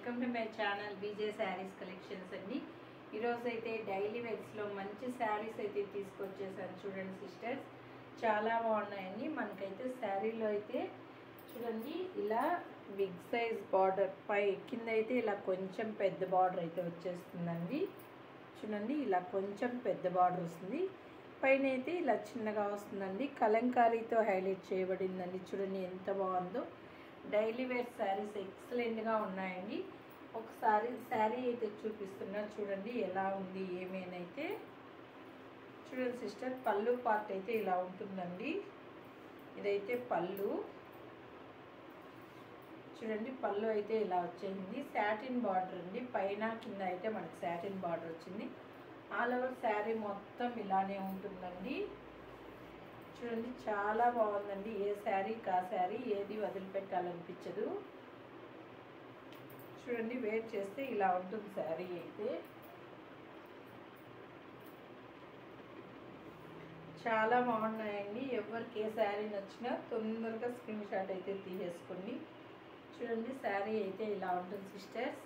Welcome to my channel BJ saris collections అండి. ఈరోజు అయితే డైలీ వేర్స్లో మంచి శారీస్ అయితే తీసుకొచ్చేసాను. చూడండి సిస్టర్స్, చాలా బాగున్నాయండి. మనకైతే శారీలో అయితే చూడండి ఇలా బిగ్ సైజ్ బార్డర్ పై కింద అయితే ఇలా కొంచెం పెద్ద బార్డర్ అయితే వచ్చేస్తుందండి. చూడండి ఇలా కొంచెం పెద్ద బార్డర్ వస్తుంది, పైన అయితే ఇలా చిన్నగా వస్తుందండి. కలంకారీతో హైలైట్ చేయబడిందండి. చూడండి ఎంత బాగుందో. డైలీ వేర్ శారీస్ ఎక్సలెంట్గా ఉన్నాయండి. ఒకసారి శారీ అయితే చూపిస్తున్నా, చూడండి ఎలా ఉంది ఏమేనైతే. చూడండి సిస్టర్, పళ్ళు పార్ట్ అయితే ఇలా ఉంటుందండి. ఇదైతే పళ్ళు. చూడండి పళ్ళు అయితే ఇలా వచ్చేసింది. శాటిన్ బార్డర్ అండి, పైన కింద అయితే మనకి శాటిన్ బార్డర్ వచ్చింది. ఆల్ ఓవర్ శారీ మొత్తం ఇలానే ఉంటుందండి. చూడండి చాలా బాగుందండి. ఏ శారీ కా శారీ ఏది వదిలిపెట్టాలనిపించదు. చూడండి వేర్ చేస్తే ఇలా ఉంటుంది శారీ అయితే. చాలా బాగున్నాయండి. ఎవరికి ఏ శారీ నచ్చినా తొందరగా స్క్రీన్ షాట్ అయితే తీసేసుకోండి. చూడండి శారీ అయితే ఇలా ఉంటుంది సిస్టర్స్,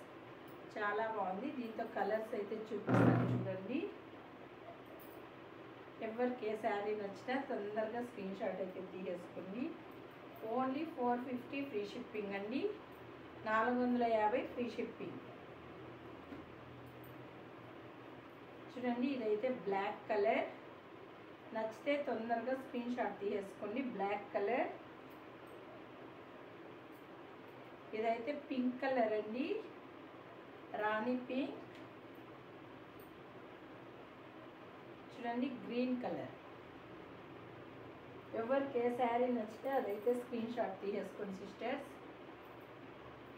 చాలా బాగుంది. దీంతో కలర్స్ అయితే చూపిస్తాను చూడండి. ఎవరికి ఏ శారీ నచ్చినా తొందరగా స్క్రీన్ షాట్ అయితే తీసేసుకోండి. ఓన్లీ 450 ఫ్రీ షిప్పింగ్ అండి. 450 ఫ్రీ షిప్పింగ్. చూడండి ఇదైతే బ్లాక్ కలర్. నచ్చితే తొందరగా స్క్రీన్ షాట్ తీసేసుకోండి. Black colour. ఇదైతే పింక్ కలర్ అండి, రాణి పింక్. చూడండి గ్రీన్ కలర్. ఎవరికి ఏ శారీ నచ్చితే అదైతే స్క్రీన్ షాట్ తీసేసుకోండి సిస్టర్స్.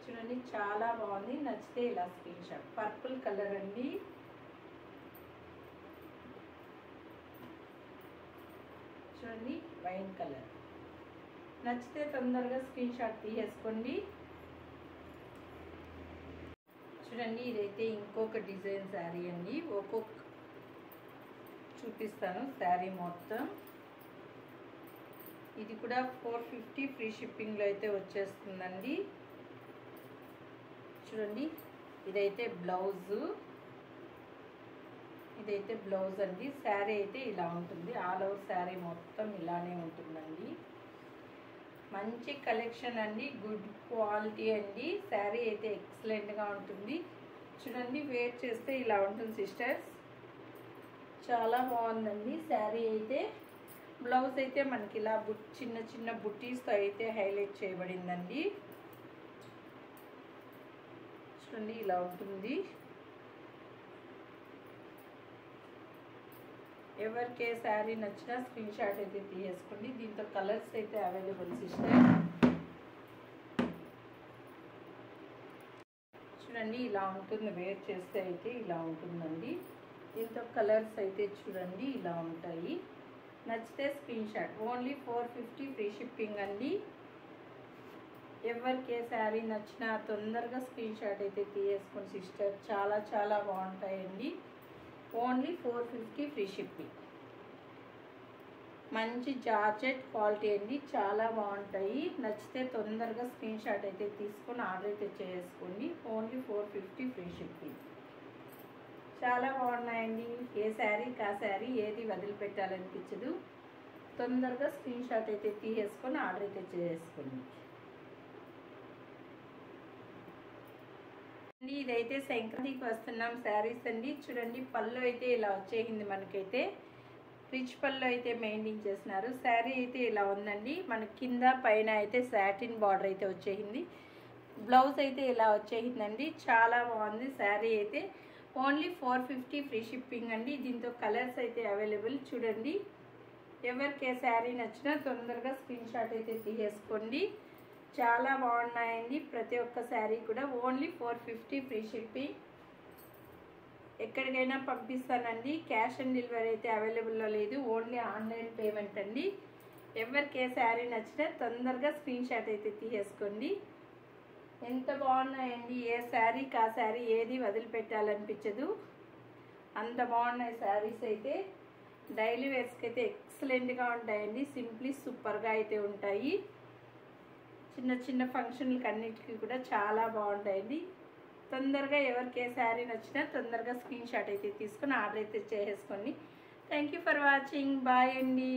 చూడండి చాలా బాగుంది. నచ్చితే ఇలా స్క్రీన్ షాట్. పర్పుల్ కలర్ అండి. చూడండి వైన్ కలర్. నచ్చితే తొందరగా స్క్రీన్ షాట్ తీసేసుకోండి. చూడండి ఇదైతే ఇంకొక డిజైన్ శారీ అండి. ఒక్కొక్క చూపిస్తాను శారీ మొత్తం. ఇది కూడా 450 ఫ్రీ షిప్పింగ్లో అయితే వచ్చేస్తుందండి. చూడండి ఇదైతే బ్లౌజు. ఇదైతే బ్లౌజ్ అండి. శారీ అయితే ఇలా ఉంటుంది. ఆల్ ఓవర్ శారీ మొత్తం ఇలానే ఉంటుందండి. మంచి కలెక్షన్ అండి, గుడ్ క్వాలిటీ అండి. శారీ అయితే ఎక్సలెంట్గా ఉంటుంది. చూడండి వేర్ చేస్తే ఇలా ఉంటుంది సిస్టర్స్, చాలా బాగుందండి. శారీ అయితే బ్లౌజ్ అయితే మనకి ఇలా చిన్న చిన్న బుట్టీస్తో అయితే హైలైట్ చేయబడిందండి. చూడండి ఇలా ఉంటుంది. ఎవరికి ఏ శారీ నచ్చినా స్క్రీన్ షాట్ అయితే తీసేసుకోండి. దీంతో కలర్స్ అయితే అవైలబుల్ సిస్టర్. చూడండి ఇలా ఉంటుంది. వేర్ చేస్తే అయితే ఇలా ఉంటుందండి. దీంతో కలర్స్ అయితే చూడండి ఇలా ఉంటాయి. నచ్చితే screen shot. Only 450 free shipping అండి. ఎవరికి ఏ శారీ నచ్చినా తొందరగా స్క్రీన్ షాట్ అయితే తీసేసుకోండి సిస్టర్. చాలా చాలా బాగుంటాయండి. Only 450 free shipping. మంచి జార్జెట్ క్వాలిటీ అండి, చాలా బాగుంటాయి. నచ్చితే తొందరగా స్క్రీన్ షాట్ అయితే తీసుకొని ఆర్డర్ అయితే చేసుకోండి. Only 450 free shipping. చాలా బాగున్నాయండి. ఏ శారీ కా శారీ ఏది వదిలిపెట్టాలనిపించదు. తొందరగా స్క్రీన్ షాట్ అయితే తీసేసుకొని ఆర్డర్ అయితే చేసుకోండి. ఇదైతే సంక్రాంతికి వస్తున్నాం శారీస్ అండి. చూడండి పళ్ళు అయితే ఇలా వచ్చేసింది. మనకైతే రిచ్ పళ్ళు అయితే మెయింటైన్ చేస్తున్నారు. శారీ అయితే ఇలా ఉందండి. మన కింద పైన అయితే సాటిన్ బార్డర్ అయితే వచ్చేసింది. బ్లౌజ్ అయితే ఇలా వచ్చేసిందండి. చాలా బాగుంది శారీ అయితే. ఓన్లీ 450 ఫ్రీ షిప్పింగ్ అండి. దీంతో కలర్స్ అయితే అవైలబుల్. చూడండి ఎవరికి ఏ శారీ నచ్చినా తొందరగా స్క్రీన్ షాట్ అయితే తీసేసుకోండి. చాలా బాగున్నాయండి ప్రతి ఒక్క శారీ కూడా. Only 450 free shipping. ఎక్కడికైనా పంపిస్తానండి. క్యాష్ ఆన్ డెలివరీ అయితే అవైలబుల్లో లేదు. ఓన్లీ ఆన్లైన్ పేమెంట్ అండి. ఎవరికి ఏ శారీ నచ్చినా తొందరగా స్క్రీన్ షాట్ అయితే తీసేసుకోండి. ఎంత బాగున్నాయండి. ఏ శారీ కా శారీ ఏది వదిలిపెట్టాలనిపించదు. అంత బాగున్నాయి శారీస్ అయితే. డైలీ వేర్స్కి అయితే ఎక్సలెంట్గా ఉంటాయండి. సింప్లీ సూపర్గా అయితే ఉంటాయి. చిన్న చిన్న ఫంక్షన్లకి అన్నిటికీ కూడా చాలా బాగుంటాయండి. తొందరగా ఎవరికి ఏ శారీ నచ్చినా తొందరగా స్క్రీన్ షాట్ అయితే తీసుకొని ఆర్డర్ అయితే చేసేసుకోండి. Thank you for watching. Bye అండి.